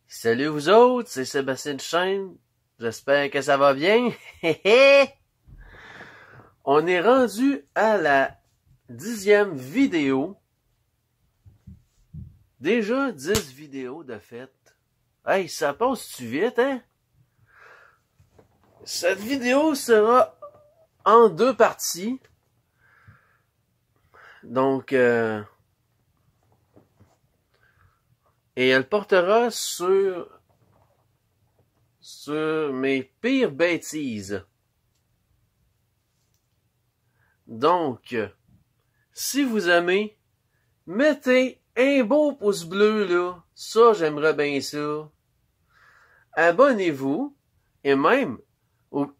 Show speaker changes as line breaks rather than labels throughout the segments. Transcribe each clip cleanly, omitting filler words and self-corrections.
Salut vous autres, c'est Sébastien Duchesne. J'espère que ça va bien. On est rendu à la 10e vidéo. Déjà 10 vidéos de fait. Hey, ça passe-tu vite, hein? Cette vidéo sera en 2 parties. Donc, et elle portera sur mes pires bêtises. Donc, si vous aimez, mettez un beau pouce bleu, là. Ça, j'aimerais bien ça. Abonnez-vous. Et même,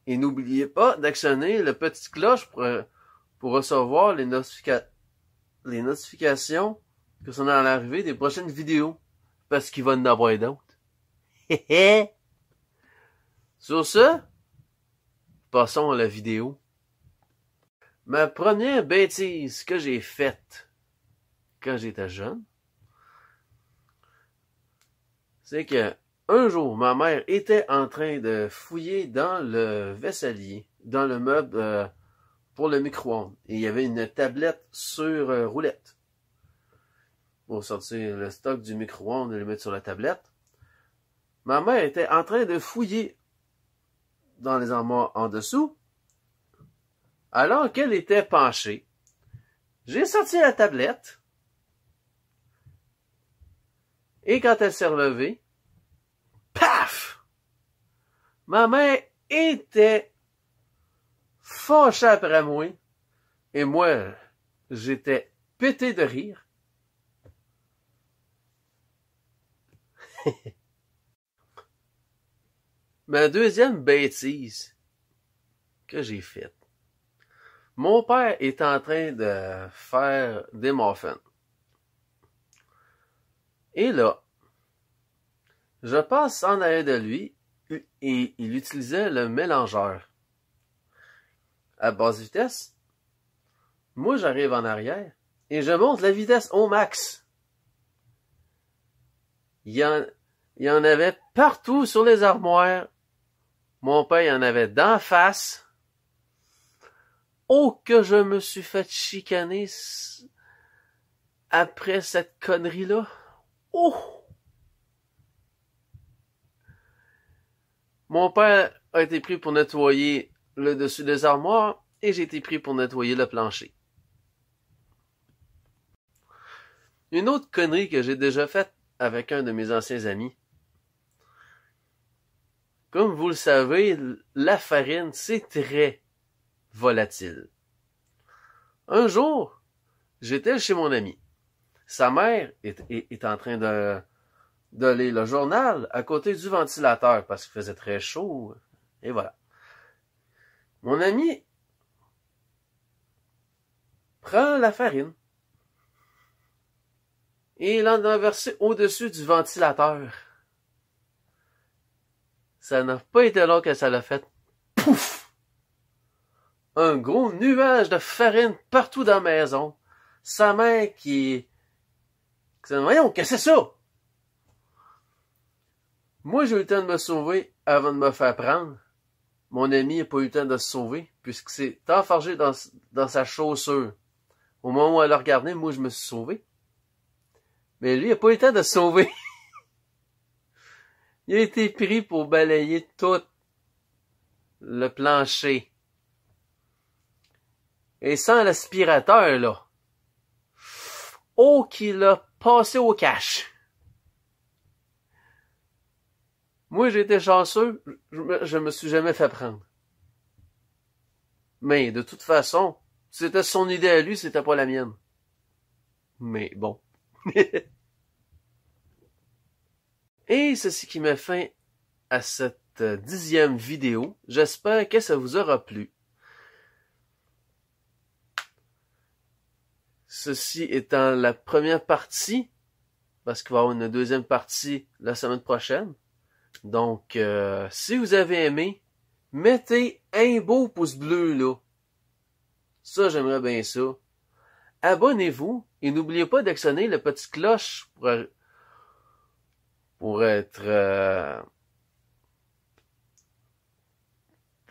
et n'oubliez pas d'actionner le petit cloche pour recevoir les notifications que sont à l'arrivée des prochaines vidéos. Parce qu'il va en avoir d'autres. Sur ce, passons à la vidéo. Ma première bêtise que j'ai faite quand j'étais jeune, c'est que un jour, ma mère était en train de fouiller dans le vaisselier, dans le meuble pour le micro-ondes. Et il y avait une tablette sur roulette. Pour sortir le stock du micro-ondes et le mettre sur la tablette. Ma mère était en train de fouiller dans les armoires en dessous, alors qu'elle était penchée. J'ai sorti la tablette, et quand elle s'est relevée, paf! Ma mère était fâchée après moi, et moi, j'étais pété de rire. Ma deuxième bêtise que j'ai faite. Mon père est en train de faire des muffins. Et là, je passe en arrière de lui et il utilisait le mélangeur. À basse vitesse, moi j'arrive en arrière et je monte la vitesse au max. Il y en avait partout sur les armoires. Mon père, il y en avait d'en face. Oh, que je me suis fait chicaner après cette connerie-là. Oh! Mon père a été pris pour nettoyer le dessus des armoires et j'ai été pris pour nettoyer le plancher. Une autre connerie que j'ai déjà faite avec un de mes anciens amis. Comme vous le savez, la farine, c'est très volatile. Un jour, j'étais chez mon ami. Sa mère est en train de lire le journal à côté du ventilateur parce qu'il faisait très chaud. Et voilà. Mon ami prend la farine et il en a versé au-dessus du ventilateur. Ça n'a pas été long que ça l'a fait. Pouf! Un gros nuage de farine partout dans la maison. Sa mère qui... Voyons, qu'est-ce que c'est ça? Moi, j'ai eu le temps de me sauver avant de me faire prendre. Mon ami n'a pas eu le temps de se sauver, puisque c'est enfargé dans sa chaussure. Au moment où elle a regardé, moi, je me suis sauvé. Mais lui, il n'a pas eu le temps de se sauver. Il a été pris pour balayer tout le plancher. Et sans l'aspirateur, là. Oh, qu'il a passé au cash. Moi, j'ai été chanceux, je me suis jamais fait prendre. Mais, de toute façon, c'était son idée à lui, c'était pas la mienne. Mais bon. Et ceci qui met fin à cette 10e vidéo. J'espère que ça vous aura plu. Ceci étant la première partie, parce qu'il va y avoir une deuxième partie la semaine prochaine. Donc, si vous avez aimé, mettez un beau pouce bleu, là. Ça, j'aimerais bien ça. Abonnez-vous et n'oubliez pas d'actionner le petit cloche pour être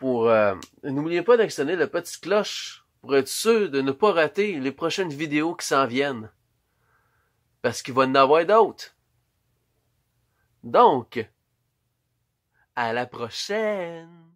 n'oubliez pas d'actionner la petite cloche pour être sûr de ne pas rater les prochaines vidéos qui s'en viennent. Parce qu'il va y en avoir d'autres. Donc, à la prochaine!